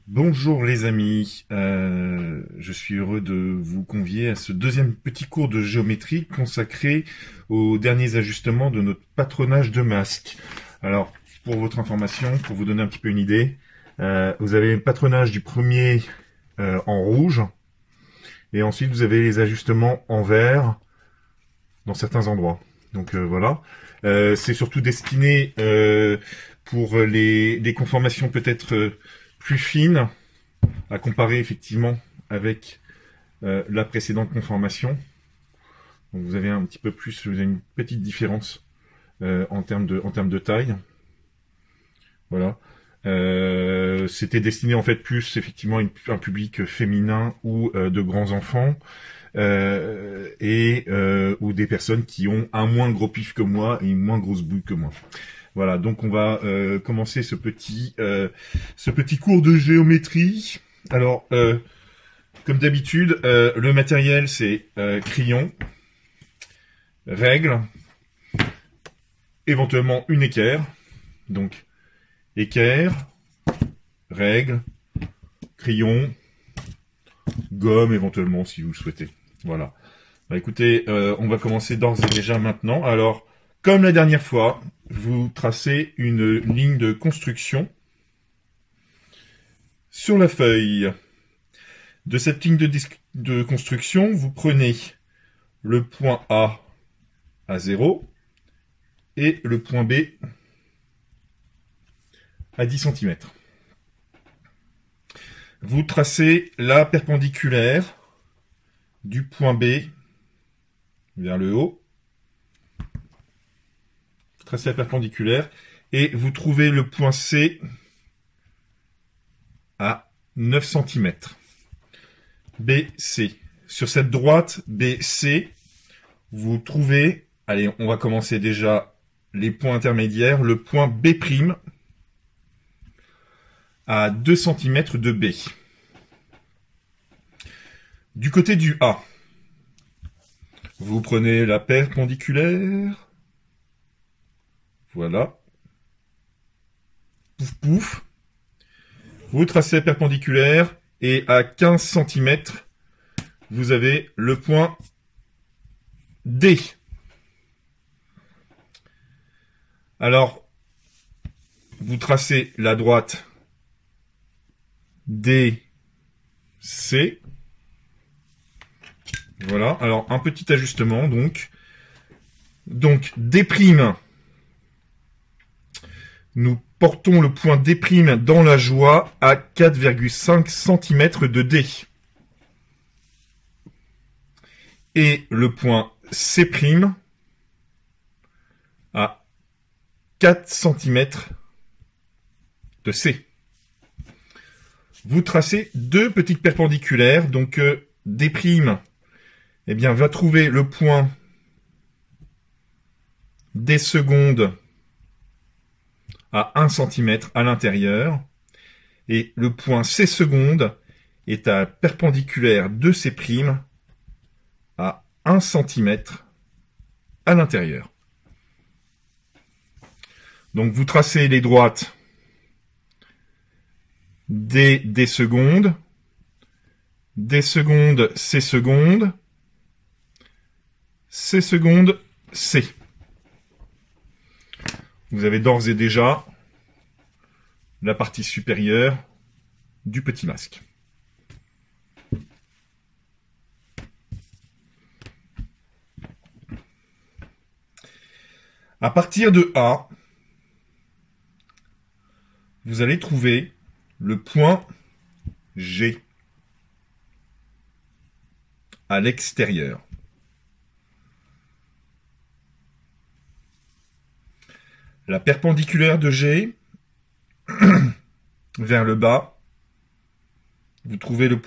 Bonjour les amis, je suis heureux de vous convier à ce deuxième petit cours de géométrie consacré aux derniers ajustements de notre patronage de masque. Alors, pour votre information, pour vous donner un petit peu une idée, vous avez le patronage du premier en rouge, et ensuite vous avez les ajustements en vert dans certains endroits. Donc voilà, c'est surtout destiné pour les conformations peut-être plus fines, à comparer effectivement avec la précédente conformation. Donc vous avez un petit peu plus, vous avez une petite différence en termes de taille. Voilà. C'était destiné en fait plus effectivement à un public féminin ou de grands enfants ou des personnes qui ont un moins gros pif que moi et une moins grosse bouille que moi. Voilà, donc on va commencer ce petit cours de géométrie. Alors, comme d'habitude, le matériel c'est crayon, règle, éventuellement une équerre. Donc, équerre, règle, crayon, gomme éventuellement si vous le souhaitez. Voilà. Bah, écoutez, on va commencer d'ores et déjà maintenant. Alors, comme la dernière fois, vous tracez une ligne de construction sur la feuille. De cette ligne de construction, vous prenez le point A à 0 et le point B à 10 cm. Vous tracez la perpendiculaire du point B vers le haut. Vous tracez la perpendiculaire et vous trouvez le point C à 9 cm. BC. Sur cette droite BC, vous trouvez, allez, on va commencer déjà les points intermédiaires, le point B' à 2 cm de B. Du côté du A, vous prenez la perpendiculaire, voilà, pouf pouf, vous tracez la perpendiculaire et à 15 cm, vous avez le point D. Alors, vous tracez la droite DC. Voilà, alors un petit ajustement, donc D', nous portons le point D' dans la joie à 4,5 cm de D. Et le point C' à 4 cm de C. Vous tracez deux petites perpendiculaires, donc D', eh bien, va trouver le point D secondes à 1 cm à l'intérieur, et le point C secondes est à perpendiculaire de C' à 1 cm à l'intérieur. Donc vous tracez les droites D secondes, D secondes, C secondes, C secondes, C. Vous avez d'ores et déjà la partie supérieure du petit masque. À partir de A, vous allez trouver le point G à l'extérieur. La perpendiculaire de G vers le bas, vous trouvez le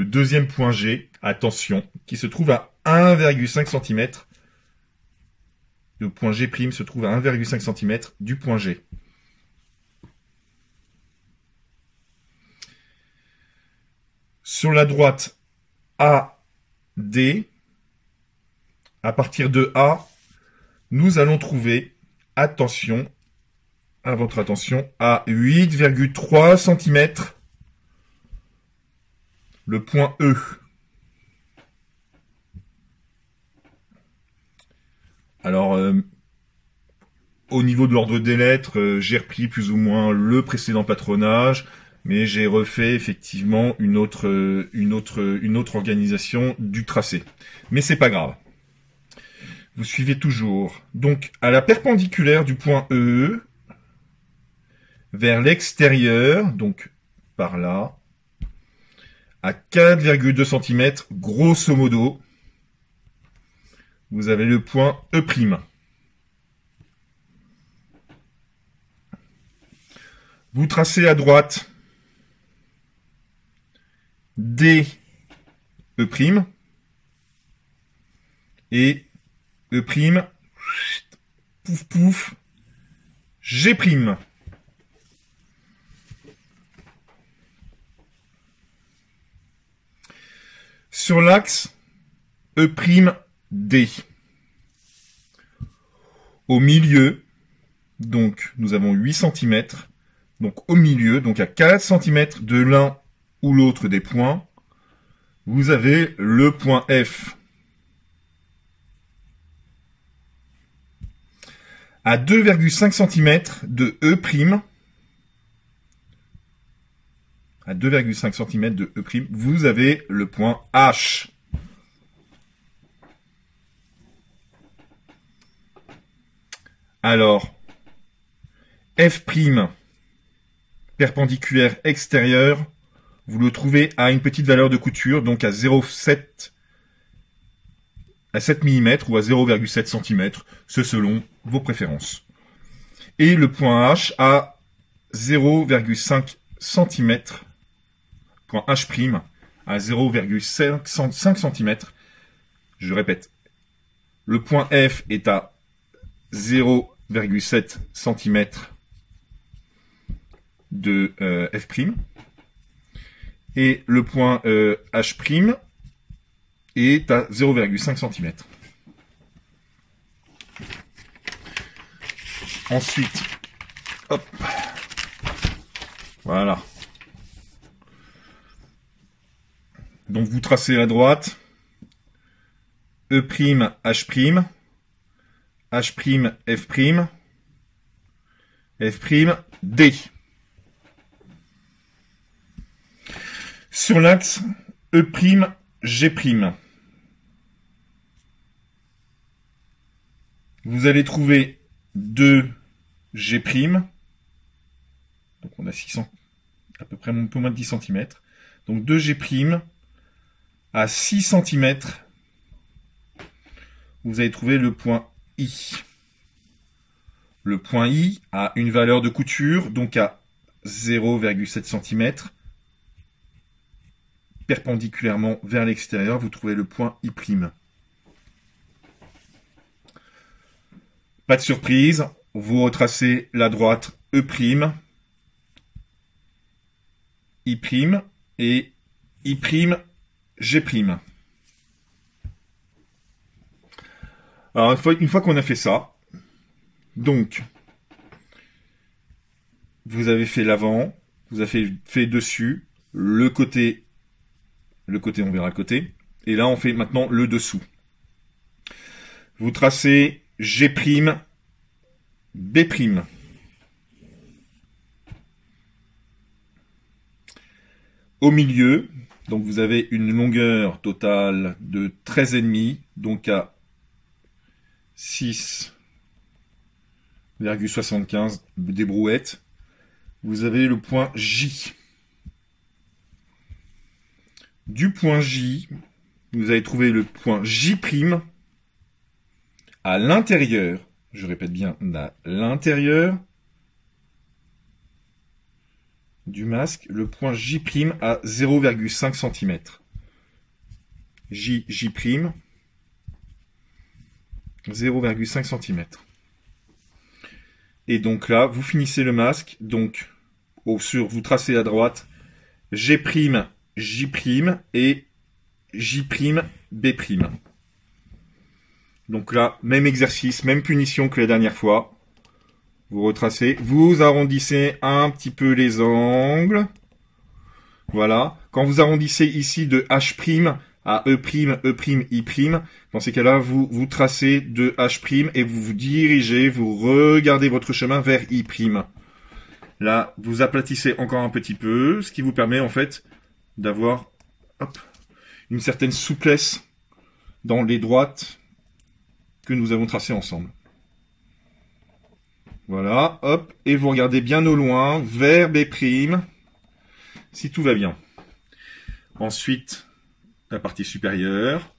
deuxième point G, attention, qui se trouve à 1,5 cm. Le point G' se trouve à 1,5 cm du point G. Sur la droite AD, à partir de A, nous allons trouver, attention, à votre attention, à 8,3 cm le point E. Alors, au niveau de l'ordre des lettres, j'ai repris plus ou moins le précédent patronage, mais j'ai refait effectivement une autre organisation du tracé. Mais c'est pas grave. Vous suivez toujours. Donc, à la perpendiculaire du point E, vers l'extérieur, donc par là, à 4,2 cm, grosso modo, vous avez le point E'. Vous tracez à droite D, E', et E', pouf pouf, G'. Sur l'axe E', D. Au milieu, donc nous avons 8 cm. Donc au milieu, donc à 4 cm de l'un ou l'autre des points, vous avez le point F. À 2,5 cm de E', à 2,5 cm de E', vous avez le point H. Alors, F', perpendiculaire extérieur, vous le trouvez à une petite valeur de couture, donc à 0,7 à 7 mm ou à 0,7 cm, c'est selon vos préférences. Et le point H à 0,5 cm, point H' à 0,5 cm, je répète, le point F est à 0,7 cm de F', et le point H' est à 0,5 cm. Ensuite, hop, voilà. Donc vous tracez à droite, E', H', H', F', F', D. Sur l'axe E', G'. Vous allez trouver 2 G'. Donc on a 600, à peu près un peu moins de 10 cm. Donc 2 G' à 6 cm. Vous allez trouver le point I. Le point I a une valeur de couture, donc à 0,7 cm. Perpendiculairement vers l'extérieur, vous trouvez le point I'. Pas de surprise, vous retracez la droite E', I' et I', G'. Alors une fois qu'on a fait ça, donc vous avez fait l'avant, vous avez fait dessus, le côté on verra le côté, et là on fait maintenant le dessous. Vous tracez G', B'. Au milieu, donc vous avez une longueur totale de 13,5, donc à 6,75 des brouettes. Vous avez le point J. Du point J, vous allez trouver le point J' à l'intérieur, je répète bien, à l'intérieur du masque, le point J' à 0,5 cm. J', 0,5 cm. Et donc là, vous finissez le masque, donc vous tracez à droite G', J' et J', B'. Donc là, même exercice, même punition que la dernière fois. Vous retracez, vous arrondissez un petit peu les angles. Voilà. Quand vous arrondissez ici de H' à E', E', I', dans ces cas-là, vous tracez de H' et vous vous dirigez, vous regardez votre chemin vers I'. Là, vous aplatissez encore un petit peu, ce qui vous permet en fait d'avoir une certaine souplesse dans les droites que nous avons tracées ensemble. Voilà, hop, et vous regardez bien au loin, vers B', si tout va bien. Ensuite, la partie supérieure.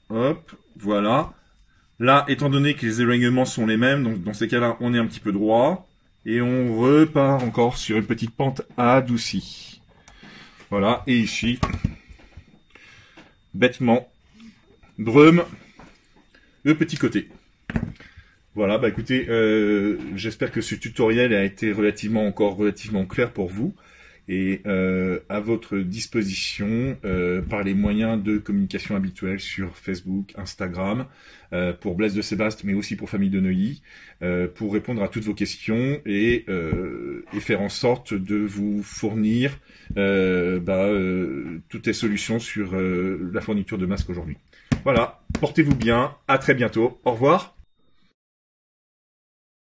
Hop, voilà. Là, étant donné que les éloignements sont les mêmes, donc dans ces cas-là, on est un petit peu droit. Et on repart encore sur une petite pente adoucie. Voilà, et ici, bêtement, drum, le petit côté. Voilà, bah écoutez, j'espère que ce tutoriel a été relativement clair pour vous et à votre disposition par les moyens de communication habituels sur Facebook, Instagram, pour Blaise de Sébastien, mais aussi pour Famille de Neuilly, pour répondre à toutes vos questions et faire en sorte de vous fournir toutes les solutions sur la fourniture de masques aujourd'hui. Voilà, portez-vous bien, à très bientôt, au revoir.